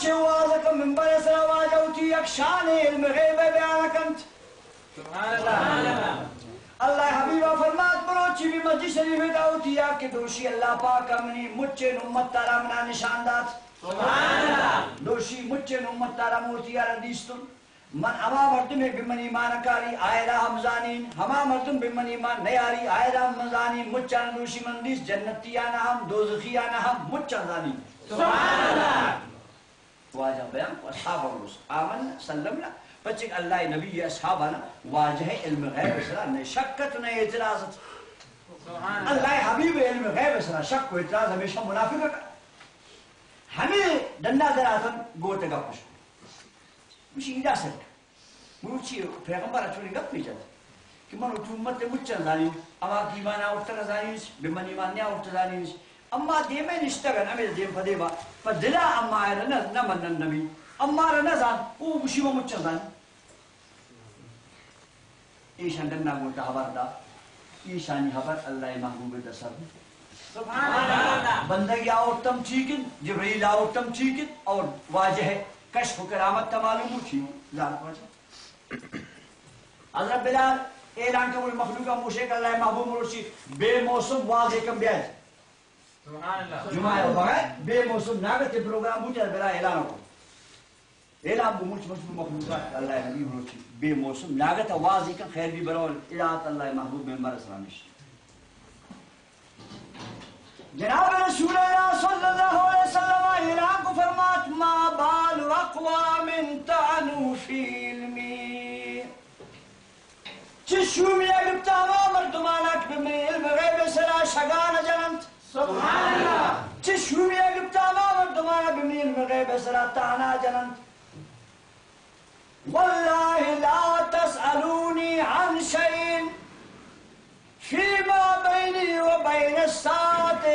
مچه وازکم منبر سر واجوتی یک شان علم غیب بیان کنت. سبحان اللہ. اللہ حبیبہ فرمات بروچی بھی مسجد شریف داوتی یا کہ دوشی اللہ پاک امنی مچے نمت تارا منا نشان دات. سبحان اللہ. دوشی مچے نمت تارا مورتی آرندیستن. من ہما مردم بمن ایمان کاری آئرہ ہمزانین ہما مردم بمن ایمان نیاری آئرہ ہمزانین مچان دوشی مندیس جنتیانا ہم دوزخیانا ہم مچان زانین. سبحان اللہ. واجہ بیان کو اصحاب امروس آمن سلمنا بچک اللہ نبی اصحابانا واجہ علم غیب سرا نئے شکت نئے اعتراضت. اللہ حبیب علم غیب سرا شک و اعتراض ہمیشہ منافق کا ہمیں دنہ دراتن گوتے گا پشک مشي يداسك موشي پیغمبر اچھولی گپ نہیں چلتا کہ من تو امت مچن زانین اما دیمان آورتر زانینش بمن ایمان نیا آورتر زانینش اما دیمه نشتگن امی دیم فدیبا فدلا اما ایرا نمن النبی اما ایرا نزان او مشی و مچن زانین ایشان دننا گوتا حبر دا ایشانی حبر اللہ محبوب دسر. سبحان اللہ. بندگی آورتم چیکن جبریل آورتم چیکن اور واجہ ہے کشف و کرامت تمالوم اٹھی ذات وجہ. حضرت بلال اعلان کرو مخلوقہ موشک اللہ محبوب مرشی بے موسم واضح کم بیاد. سبحان اللہ. جمعہ بغیر بے موسم ناگت پروگرام بوچھا بلا اعلان کو اعلان بموچ مشبو مخلوقات اللہ نبی مرشی بے موسم ناگت واضح کم خیر بھی برول اعلان اللہ محبوب میں مرس رانش. جناب رسول اللہ صلی اللہ علیہ وسلم اعلان کو فرمات ما بال اقوام طعنوا فی علمی چشومی اگبتا مردمانک بمن علم غیب سلا شگان جنند. سبحان اللہ. چشومی اگبتا مردمانک بمن علم غیب سلا تانا جنند. واللہ لا تسألونی عن شیئن فيما بيني وبين الساعة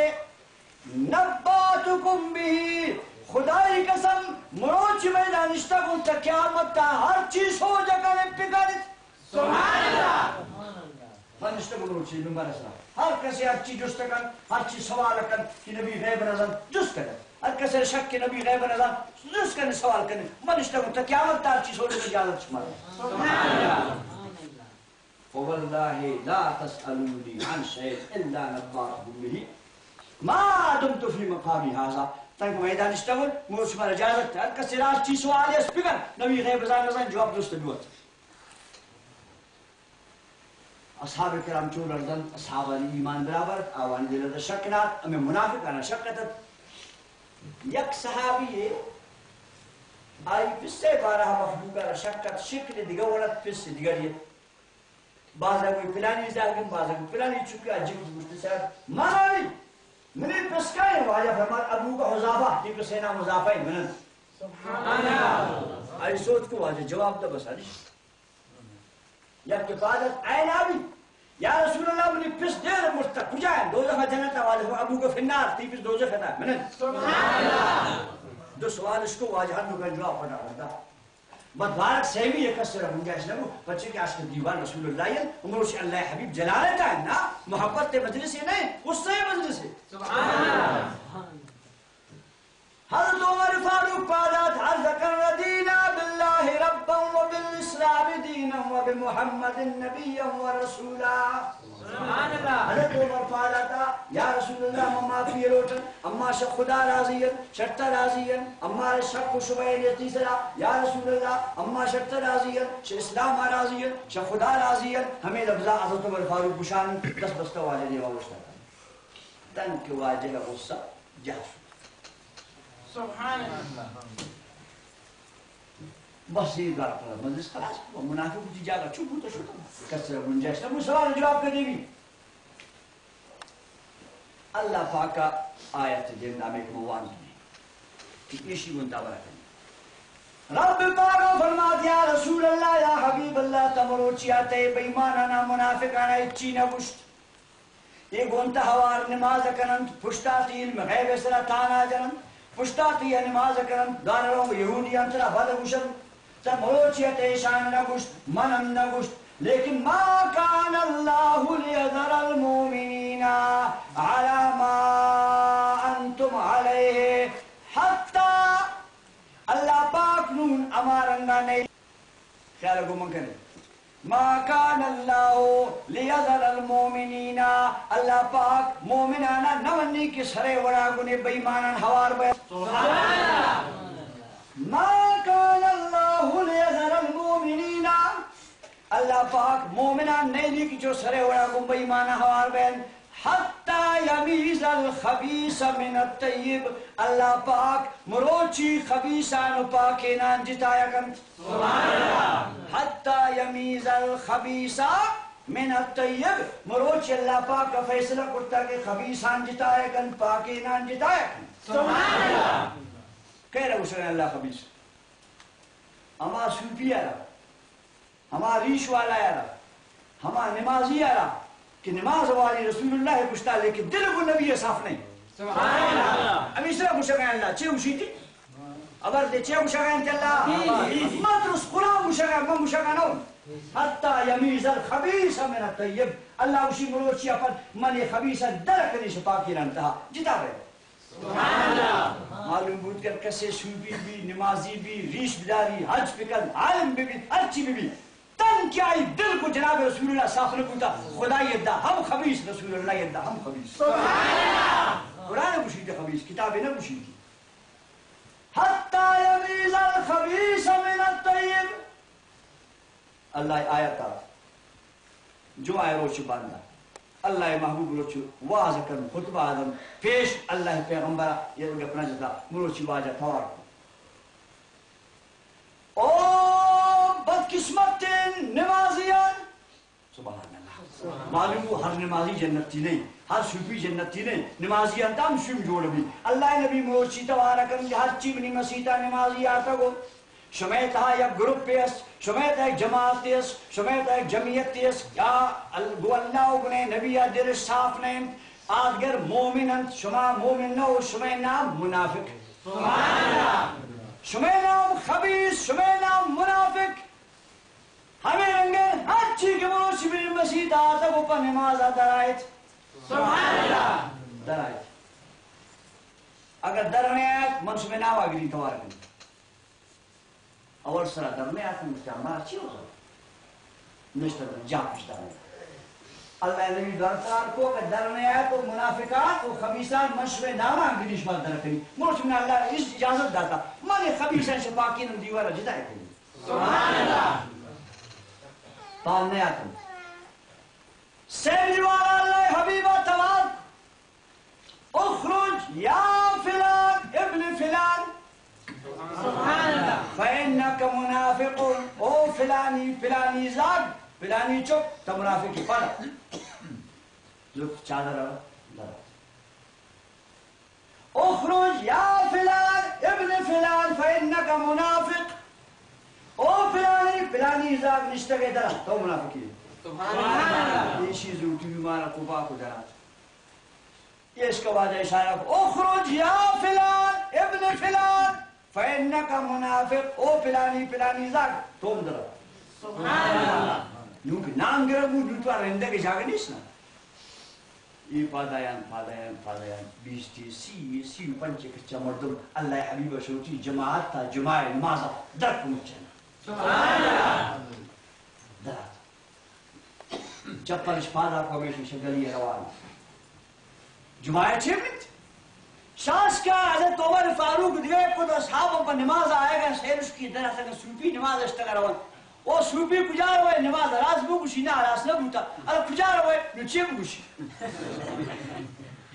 نبأتكم به. خدای قسم مروچ میدان اشتاقون تا قیامت تا ہر چیز ہو جگہ پکارت. سبحان اللہ. من اشتاقون مروچی بمبر اسرا ہر کسی ہر چیز جست کن ہر چیز سوال کن کہ نبی غیب نظر جست کن ہر کسی شک کہ نبی غیب نظر جست کن سوال کن من اشتاقون تا قیامت تا ہر چیز ہو جگہ اجازت شمار. سبحان اللہ. فوالله لا تسألوني عن شيء إلا نبأتكم به ما دمت في مقامي هذا. تنك ميدان اشتغل موش مر اجازت هر کسی راز چی سوال ہے سپیکر نبی غیب نظر جواب دوست بیوت. اصحاب کرام چون رضن اصحاب ایمان برابر آوان دل شکنات امی منافق انا شکتت یک صحابی ہے آئی پسے بارہ مخلوقہ شکت شکل دیگر ولد پسے دیگر یہ بعضا کوئی پلانی زاگن بعضا کوئی پلانی چکے عجیب گوشت صاحب مانوی منی پسکائیں واجہ فرمات ابو کا حضافہ تی پسینا مضافہ منن. سبحان اللہ. آئی سوچ کو واجہ جواب دا بس آنیش یا کفادت این آبی یا رسول اللہ منی پس دیر مستق کجائیں دو دفعہ جنت واجہ ابو کا فنار تی پس دو دفعہ خطا منن. سبحان اللہ. دو سوال اس کو واجہ ہم کا جواب پڑا کرتا بدبارک سیمی ایک اس طرح گنجائش نبو بچے کے عشق دیوان رسول اللہ عمروش اللہ حبیب جلالتا ہے نا محبت مجلس ہی نہیں اس سے مجلس ہے. سبحان اللہ. حضرت عمر فاروق قالت هل ذكر دينا بالله ربا وبالإسلام دينا وبمحمد نبيا ورسولا. سبحان اللہ. حضرت عمر قالت یا رسول اللہ مما فی روٹن اما شک خدا راضیا شرط راضیا اما شک شبہ تیسرا یا رسول اللہ اما شرط راضیا ش اسلام راضیا ش خدا راضیا ہمیں لفظہ حضرت عمر فاروق بشان دس بستہ والے دیوا وشتا تن کے واجہ غصہ جاش. سبحان اللہ. بس یہ بات ہے مجلس خلاص منافق کی جگہ چپ تو شو کسر گنجائش نہ سوال جواب کر دیوی. اللہ پاک کا آیت جن نام ایک موان کی کسی گنتا برا رب پاک فرما دیا رسول اللہ یا حبیب اللہ تمروچیاتے بے ایمانانا منافقانا اچھی نہ گشت یہ گنتا ہوار نماز کنند پشتاتی علم غیب سرا تانا جنند پشتاتی نماز کنند دانروں یہودی انترا بد گشن تمروچیت ایشان نہ گشت منم نہ گشت لیکن ما کان اللہ لیذر المومنین علی ما انتم علیہ حتی امارنگا نہیں خیال کو من کرے ما کان اللہ لیذر المومنین اللہ پاک مومنانا نونی کی سرے وڑا گنے بیمانان ہوار بے ما کان اللہ لیذر المومنین اللہ پاک مومنان نہیں کی جو سرے وڑا گن بیمانان ہوار بے حتی یمیز الخبیث من الطیب اللہ پاک مروچی خبیثان پاکینان جتایا کن سبحان اللہ حتی یمیز الخبیث من الطیب مروچی اللہ پاک کا فیصلہ کرتا کہ خبیثان جتایا کن پاکینان جتایا کن سبحان اللہ کہہ رہا اسے اللہ خبیث ہما سوپی آ رہا ہما ریش والا آ رہا ہما نمازی آ رہا کہ نماز والی رسول اللہ پوچھتا لیکن دل کو نبی صاف نہیں سبحان اللہ اب اس طرح پوچھا گیا اللہ چھے اوشی تھی ابر دے چھے پوچھا گیا اللہ مدرس قرآن پوچھا گیا من پوچھا گیا نو حتی یمیز الخبیث من الطیب اللہ اوشی مروچی اپن من خبیث درکنی شپاکی رنتہا جتا رہے سبحان اللہ معلوم بود کر کسے سوبی بھی نمازی بھی ریش بداری حج پکل عالم بھی ہر چی بھی تن کیا دل کو جناب رسول اللہ صاف نہ کوتا خدا یدہ ہم خبیث رسول اللہ یدہ ہم خبیث سبحان اللہ قرآن پوچھی تھی خبیث کتابیں نہ پوچھی تھی حتی یمیز الخبیث من الطیب اللہ آیت آ جو آئے روچ باندھا اللہ محبوب روچ واضح کرن خطبہ آدم پیش اللہ پیغمبر یہ اپنا جتا مروچی واجہ تھوار او بدقسمت نمازیان سبحان اللہ معلوم ہو ہر نمازی جنتی نہیں ہر صوفی جنتی نہیں نمازیان تام شم جوڑ بھی اللہ نبی موچی توارا کرن ہر چیبنی مسیطہ نمازی آتا گو شمیت ہے یک گروپ پیس شمیت ہے جماعت تیس شمیت ہے جمعیت تیس یا گو اللہ اگنے نبی دل صاف نہیں آدگر مومنن شما مومن نو شما نام منافق سبحان اللہ شما نام خبیث شما نام منافق ہمیں رنگے ہر چیز کے مروچی بھی مسیح آتا وہ پر نماز درائت سبحان اللہ درائت اگر در نہیں آیت منصوب ناو آگری توار کریں اول سرا در نہیں آتا مجھتا ہمارا چی ہو سکتا نشتر در جا پشتا ہے اللہ نبی درکار کو کہ در نہیں آیت و منافقات و خبیصان منصوب ناو آگریش بات در کریں مروچی میں اللہ اس اجازت داتا مانے خبیصان شپاکین دیوارا جدائے کریں سبحان اللہ پال نہیں آتا سیم دیوارا اللہ حبیبہ تواب اخرج یا فلان ابن فلان سبحان اللہ فإنك منافق او فلانی فلانی زاد فلانی چپ تا منافقی پڑا لوگ چادر آرہ اخرج یا فلان ابن فلان فإنك منافق او فلانی فلانی زاد نشتہ کے درہ تو منافقی سبحان اللہ یہ چیز روٹی بیمارا قبا کو درہ یہ اس کا واجہ اشارہ اخرج یا فلان ابن فلان فإنك منافق او فلانی فلانی زاد تو درہ سبحان اللہ یوں کہ نام گرہ بود دوتوا رہندہ کے جاگہ نہیں سنا یہ پادایان بیستی سی پنچے کچھا مردم اللہ حبیب شروطی جماعت تا جماع نمازہ درک مچھنا سبحان اللہ درات چپلش پادا کو بیشی شگلی روان جماع چھے منت شاس کا حضرت عمر فاروق دیوے کد اصحابوں پر نماز آئے گا سیرش کی درہ سکا سوپی نماز اشتگا روان او سوپی کجا روئے نماز راز بو گوشی نا راز نہ بوتا اور کجا روئے نچے بو گوشی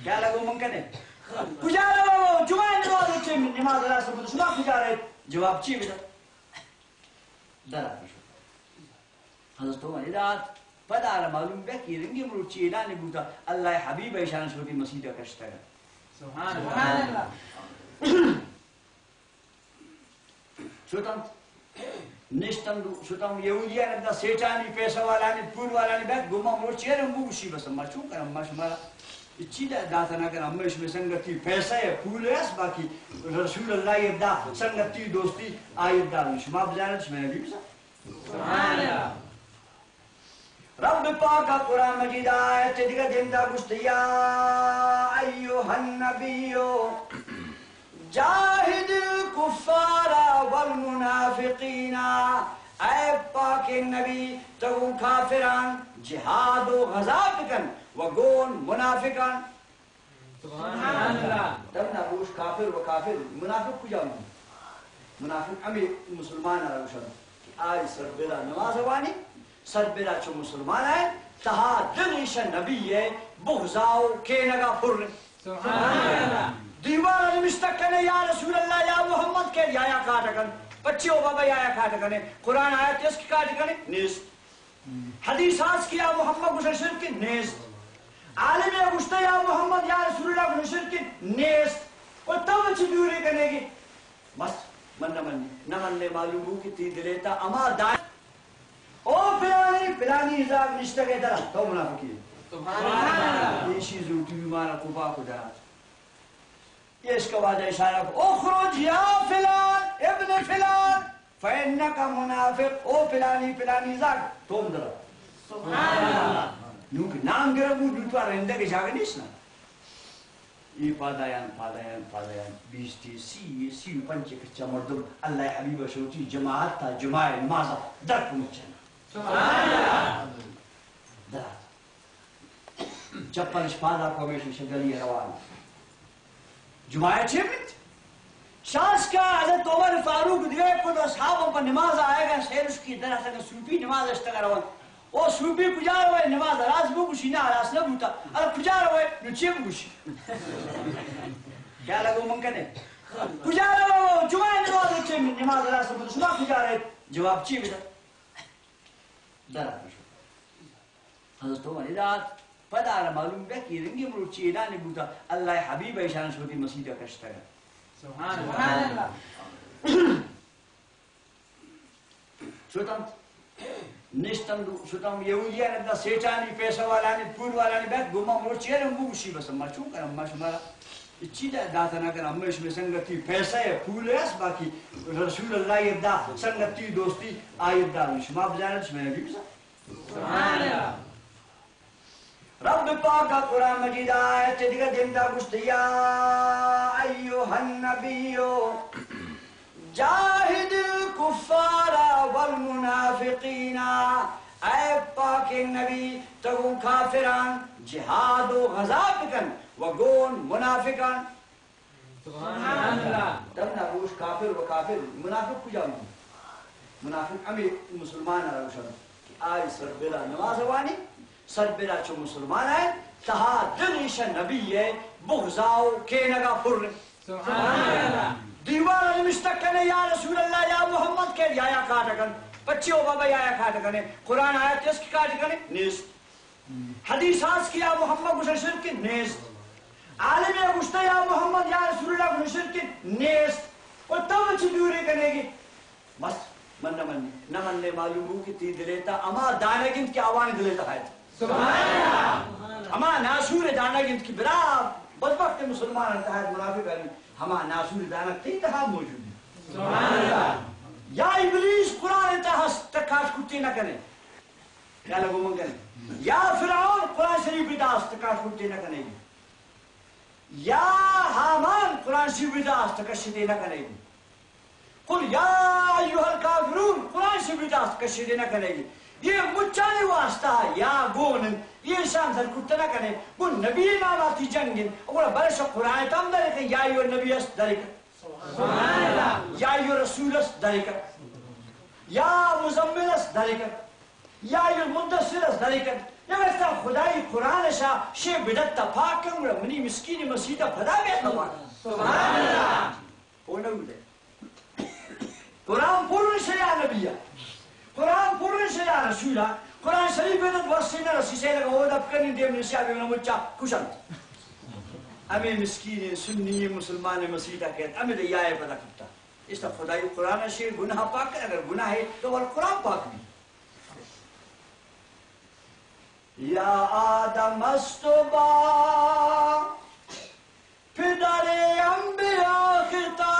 کیا لگو من کہنے کجا روئے جمعہ نماز اچھے نماز راز بوتا شما کجا رہے جواب چی بیتا درہ پیشو حضرت عمر اداد پدا رہا معلوم بے کہ رنگی مروچی اعلان بوتا اللہ حبیب ایشان شروعی مسیدہ کشتا ہے سبحان اللہ شوتاں نشتن شوتاں یہودیاں نکتا سیٹانی پیسہ والانی پول والانی بیت گوما مروچی ہے رنگو گوشی بس اما چون کر اما شمارا اچھی داتا نا کر اما اس میں سنگتی پیسہ ہے پول ہے اس باقی رسول اللہ یہ دا سنگتی دوستی آیت دا شما بزانت شما نبی بسا سبحان اللہ رب پاک قرآن مجید آیت دیگر دندہ گشت یا ایوہ النبیو جاہد الکفار والمنافقین اے پاک نبی تگون کافران جہاد و غزا بکن وگون منافقان سبحان اللہ تب نبوش کافر و کافر منافق کجا مون منافق امی مسلمان روشن کہ آج سربیرہ نماز وانی سربیرہ چو مسلمان ہے تہا دنیش نبی ہے بغزاو کے نگا پھر سبحان اللہ دیوار مستقنے یا رسول اللہ یا محمد کے یا کاٹکن بچے بابا یا کاٹکنے قرآن آیت اس کی کاٹکنے نیست حدیث آج کی یا محمد گسر شرک نیست عالم گشتہ یا محمد یا رسول اللہ گسر شرک نیست اور تب اچھی دوری کرنے گی بس من نمن معلوم ہو کہ تی دلیتا اما دائیں او پلانی ازاق نشتہ کے درہ تو منافقی ہے سبحان اللہ یہ چیز روٹی بیمارا کفا کو درات یہ اس کا واجہ اشارہ کو اخرج یا فلان ابن فلان فإنکا منافق او پلانی ازاق تو درہ سبحان اللہ نوک نام گرہ بود دوتوا رہندہ کے جاگہ نیس نا یہ پادایان بیستی سی پنچے کچھا مردم اللہ حبیب شوچی جماعت تا جماع مازا درک مچھنا سبحان اللہ درات چپلش پادا کو ہمیشہ شگلی روان جماع چھے منٹ شاس کا حضرت عمر فاروق دیئے کو دو اصحابوں پر نماز آئے گا سیرش کی درہ تک سوپی نماز اشتگا روان او سوپی کجا روئے نماز راز بو گوشی نا راز نہ بوتا اور کجا روئے نچے بو گوشی کیا لگو منکنے کجا روئے جمعہ نماز اچھے نماز راز بوتا شما کجا رہے جواب چی بیتا درہ بشو حضرت عمر رات پدا رہا معلوم بے کہ رنگی مرو چیدانی بوتا اللہ حبیب ایشان شوتی مسیدہ کشتا گا سبحان اللہ شوتم نشتم شوتم یہودیان ادھا سیچانی پیسہ والانی پور والانی بیت گمہ مرو چیرم بو گوشی بس اما چون کر اما شمارا اچھی داتا نہ کر اما شمی سنگتی پیسہ ہے پول ہے اس باقی رسول اللہ ادھا سنگتی دوستی آئی ادھا شما بجانت شما نبی بسا سبحان اللہ رب پاکا قرآن مجید آیت دیگر دمدہ گشت یا ایوہ النبیو جاہد الکفار والمنافقین اے پاک نبی تگون کافران جہاد و غزا بکن وگون منافقان سبحان اللہ تب نبوش کافر و کافر منافق کجا مون منافق امی مسلمان روشن کہ آج سربیرہ نماز وانی سربیرہ چو مسلمان ہے تہا دنیش نبی ہے بغزاو کے نگا پھر سبحان اللہ دیوار مستقنے یا رسول اللہ یا محمد کے یا کاٹکن بچے بابا یا کاٹکنے قرآن آیت اس کی کاٹکنے نیست حدیث آج کی یا محمد گسر شرک نیست عالم گشتہ یا محمد یا رسول اللہ گسر شرک نیست اور تب اچھی دوری کرنے گی بس من معلوم ہو کہ تی دلیتا اما دانا گنت کی آوانی دلیتا ہے سبحان اللہ اما ناسور دانا گنت کی برا بدبخت مسلمان انتہایت منافق ہے ہما ناسور دانا تی تہا موجود ہے سبحان اللہ یا ابلیس قرآن انتہا تکاش کتی نہ کرے کیا لگو من کرے یا فرعون قرآن شریف داس تکاش کتی نہ کرے گی یا حامان قرآن شریف داس تکشتی نہ کرے گی قل یا ایوہ الکافرون قرآن شریف داس تکشتی نہ کرے گی یہ مچانی واسطہ یا گونن یہ انسان در کتا نہ کرے وہ نبی امام آتی جنگن اگر برش قرآن تم دریکن یا ایوہ نبی اس دریکن سبحان اللہ یا ایوہ رسول اس دریکن یا مزمل اس دریکن یا ایوہ مدسر اس دریکن یا وقتا خدای قرآن شا شی بدت تا پاکن منی مسکین مسیدہ پدا بیت نواکن سبحان اللہ وہ نبی دے قرآن پورن سے یا نبیہ قرآن پورن سے یا رسولہ قرآن شریف ایدت ورسینا رسی سے لگا وہ دب کرنی دیم نسیاب ایونا مچا کشند امی مسکین سنی مسلمان مسیدہ کہت امی دے یائے پدا کتا اس تا خدای قرآن شیر گناہ پاک ہے اگر گناہ ہے تو وہ قرآن پاک بھی یا آدم استبا پدر انبیاء خطاب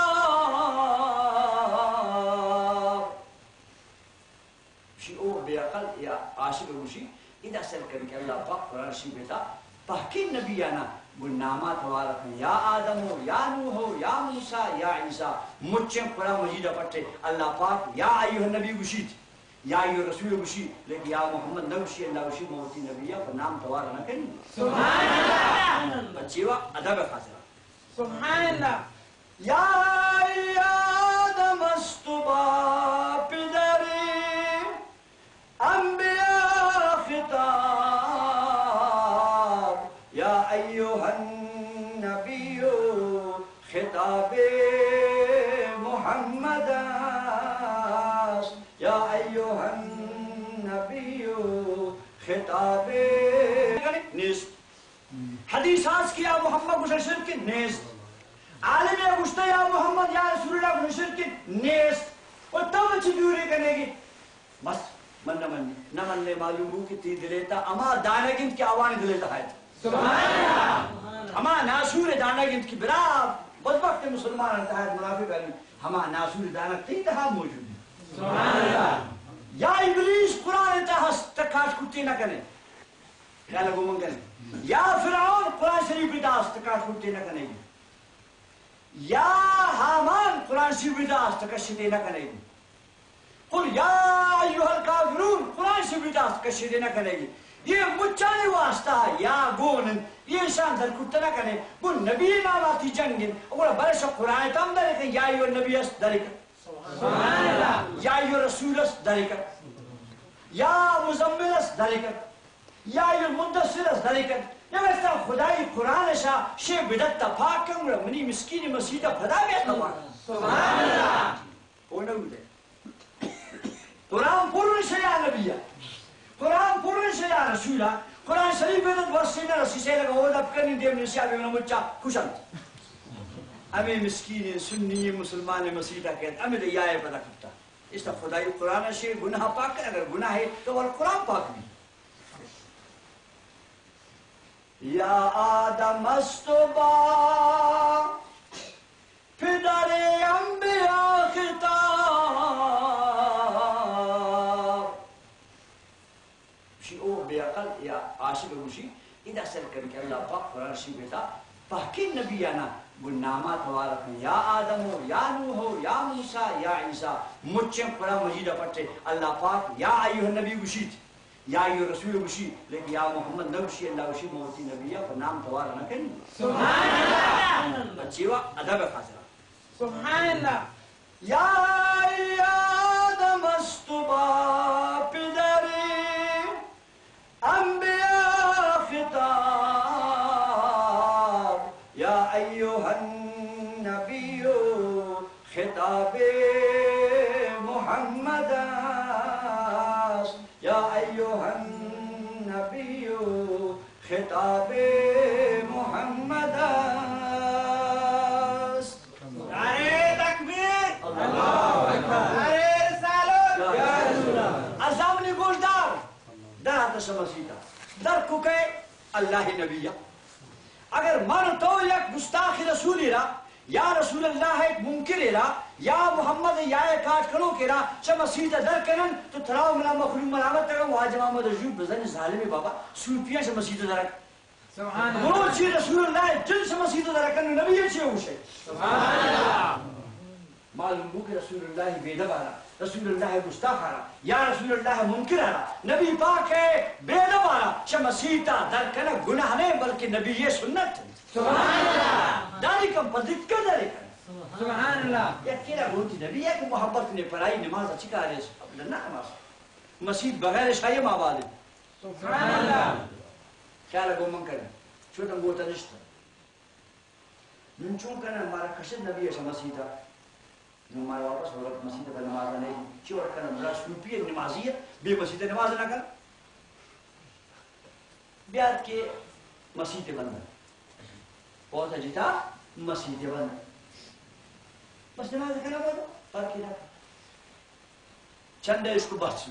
شی او بیاقل یا عاشق روشی اذا سلکن کہ اللہ پاک قرآن شریف بیتا پاکین نبیانا بالنامات تبارک یا آدم ہو یا نوح ہو یا موسیٰ یا عیسیٰ مچیں قرآن مجید پٹھے اللہ پاک یا ایوہ نبی گشید یا ایوہ رسول گشی لیکن یا محمد نوشی اللہ گشی موتی نبیہ پر نام توارا نہ کریں سبحان اللہ بچیوہ ادب خاصرہ سبحان اللہ یا آدم استبا پدری انبیاء خطاب یا ایوہ النبی خطاب محمد یا ایوہ النبی خطاب نیست حدیث آز کیا محمد گشر کی نیست عالم گشتا یا محمد یا رسول اللہ گشر کی نیست اور تب اچھی دوری کرنے گی بس من نہ مننے معلوم ہو کہ تی دلیتا اما دانگند کی آوان دلیتا ہے سبحان اللہ ہما ناسور دانگند کی بلا بدبخت مسلمان انتہایت منافق ہے ہما ناسور دانگند تی تہا موجود ہے سبحان اللہ یا ابلیس قرآن انتہاس تکاش کتی نہ کریں کیا لگو منگنے یا فرعون قرآن شریف اداس تکاش کتی نہ کریں یا حامان قرآن شریف اداس تکشتی نہ کریں قل یا ایوہ الکافرون قرآن شریف اداس تکشتی نہ کریں یہ مچانے واسطہ یا گونن یہ انسان در کتا نہ کریں وہ نبی ناماتی جنگن اور برش قرآن تم درکن یا ایوہ نبی اس درکن سبحان اللہ یا ایوہ رسول اس درکن یا مزمل اس درکن یا ایوہ مندسر اس درکن یا ویستا خدای قرآن شا شی بدت تا پاکم را منی مسکین مسیدہ پدا بیتا پاکم سبحان اللہ وہ نو دے قرآن پورن سے یا نبیہ قرآن پورن سے یا رسولہ قرآن شریف بدت ورسینا رسی سے لگا وہ دب کرنی دیم نسیہ بیمنا مچا کشند امی مسکین سنی مسلمان مسیدہ کہتا امی دے یائے پدا کرتا اس تا خدای قرآن سے گناہ پاک ہے اگر گناہ ہے تو وہ قرآن پاک بھی یا آدم استبا پدر انبیاء خطاب شی او بیاقل یا عاشق روشی اذا سر کر کے اللہ پاک قرآن شریف بیتا پاکی نبیانا گنامات تبارک یا آدم ہو یا نوح ہو یا موسیٰ یا عیسیٰ مچیں قرآن مجید پٹھے اللہ پاک یا ایوہ نبی گشید یا ایوہ رسول گشی لیکن یا محمد نوشی اللہ گشی موتی نبیہ پر نام توارا نہ کریں سبحان اللہ بچیوہ ادب خاصرہ سبحان اللہ یا آدم استبا پدری انبیاء خطاب یا ایوہ النبی خطاب محمد یا ایوہ النبی خطاب محمد نعرہ تکبیر اللہ اکبر نعرہ رسالت یا رسول اللہ ازامنی گلدار در حدث مسیدہ در ککے اللہ نبیہ اگر من تو یک گستاخ رسولی را یا رسول اللہ ایک منکر را یا محمد یا کاٹ کنو کے را چا مسیدہ در کنن تو تراؤ ملا مخلوق ملامت تکا واجب محمد رجوب بزن ظالمی بابا سوپیاں سے مسیدہ در سبحان اللہ وہ چی رسول اللہ جن سے مسیدہ در کنن نبی چی ہوشے سبحان اللہ معلوم ہو کہ رسول اللہ بیدب آرہا رسول اللہ گستاخ آرہا یا رسول اللہ منکر آرہا نبی پاک ہے بیدب آرہا چا مسیدہ در کنن گناہ نہیں بلکہ نبی یہ سنت سبحان اللہ داری کم پر دکر داری کم سبحان اللہ یا کیلا گھونتی نبی ہے کہ محبت نے پڑھائی نماز اچھی کہا رہے ہیں نہ نماز مسجد بغیر شاہی ماباد ہے سبحان اللہ خیال ہے گومن کریں چھوٹا گوتا نشتا ننچون کرنا ہمارا کشد نبی ہے مسجد ہے ہمارا واپس وقت مسجد پر نماز نہیں چوڑ کرنا بلا سلوپی ہے نمازی ہے بے مسجد نماز نہ کر بیاد کے مسجد بندہ بہت اجیتا مسجد بندہ بس نماز کرنا بہتا فرقی نہ کر چند ہے اس کو بحث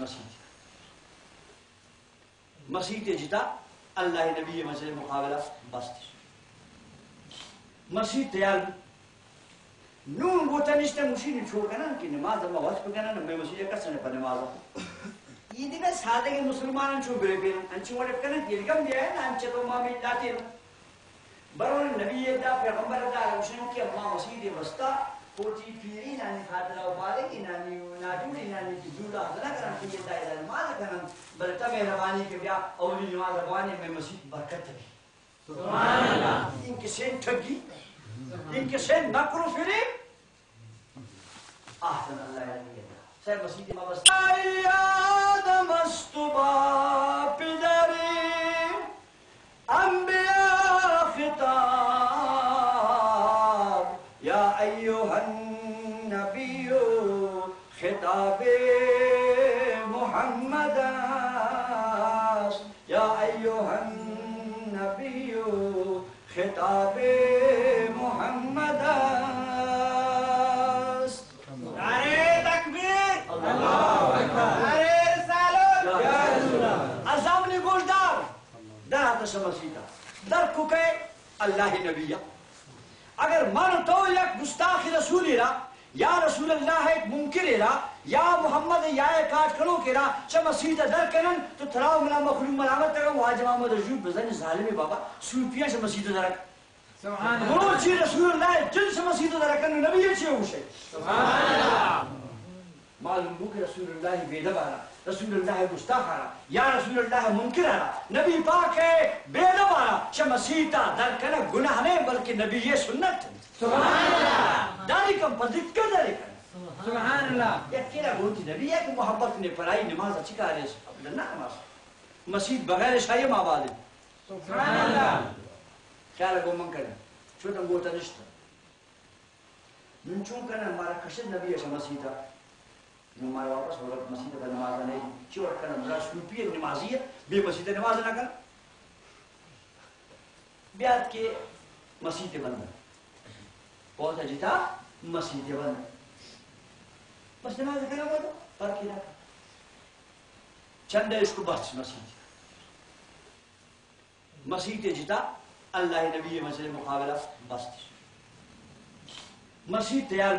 مسیح جتا اللہ نبی مسئلہ مقابلہ بست مسیح تیار نون گوتا نشتا مشین چھوڑ کنا کہ نماز اما وقت پکنا نمی مسیح کسنے پر نماز یہ دینا سادہ کے مسلمان چھو برے پیرن انچی وڑے کنا تیرگم دیا ہے نا انچے تو مامی لاتی ہے برون النبي دا پیغمبر دا روشن کی اما مسجد وسطا کوتی پیری نانی خاطر و بالغ نانی ناجوری نانی کی دولا حضرہ کرن کی دا الى المال کرن بلتا مہربانی کے بیا اولی نماز روانی میں مسجد برکت بھی سبحان اللہ. ان کے سین ٹھگی ان کے سین نکرو فری احسن اللہ علیہ سے مسجد ما بس آدم استبا پدری انبیاء خطاب یا ایوہ النبی خطاب محمد یا ایوہ النبی خطاب محمد. نعرہ تکبیر اللہ اکبر نعرہ رسالت یا رسول اللہ. ازامنی گلدار در حدث مسیحا در کوکے اللہ نبیہ اگر من تو یک گستاخ رسولی را یا رسول اللہ ایک منکر را یا محمد یا کاٹ کنو کے را چا مسیحا در کنن تو تراؤ ملا مخلوق ملامت تگا واجب آمد رجوع بزن ظالمی بابا سوپیاں سے مسیحا در سبحان گروہ اللہ چی رسول اللہ جن سے مسیحا در کنن نبی چی ہوشے سبحان اللہ. معلوم ہو کہ رسول اللہ بیدب آرہا رسول اللہ گستاخ آرہا یا رسول اللہ منکر آرہا نبی پاک ہے بیدب آرہا چا مسیحا در کنن گناہ نہیں بلکہ نبی سنت سبحان اللہ داری کم پر ذکر داری کن سبحان اللہ. یک کیلا گونتی نبی ہے کہ محبت نے پرائی نماز اچھی کاری ہے اپنا نماز مسجد بغیر شائی ماباد ہے سبحان اللہ. کیا لگو من کرنے چھوٹا گوتا نشتا من چون کرنے ہمارا کشد نبی ہے مسجد ہمارا واپس ہو رہا مسجد کا نماز نہیں چوٹ کرنے ہمارا سلوپی نمازی ہے بے مسجد نماز نہ کرنا بیاد کے مسجد بندہ بہت اجتا مسجد بندہ بس نماز کرنا ہوا تو پر کی رکھا چند اس کو بس مسجد جتا اللہ نبی مسئلہ مقابلہ بس مسجد تیار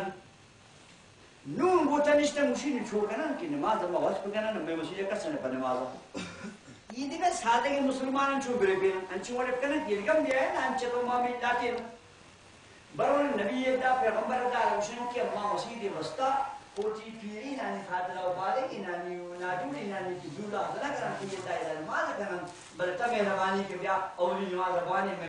نون گوتا نشتا مشین چھوڑ کرنا کہ نماز اللہ وقت پکنا میں مسجد کسنے پر نماز یہ دیکھا سادہ کے مسلمان چھو برے پینا انچو وڑے پکنا یہ لگم دیا ہے نا انچہ تو مامی لاتے ہیں برون نبی دا پیغمبر دا روشن کی اما مسجد وسطا کوتی پیری نانی خاطر و بالغ نانی ناجوری نانی کی دولا حضرہ کرن کی دا الى المال کرن بلتا مہربانی کے بیا اولی نماز روانی میں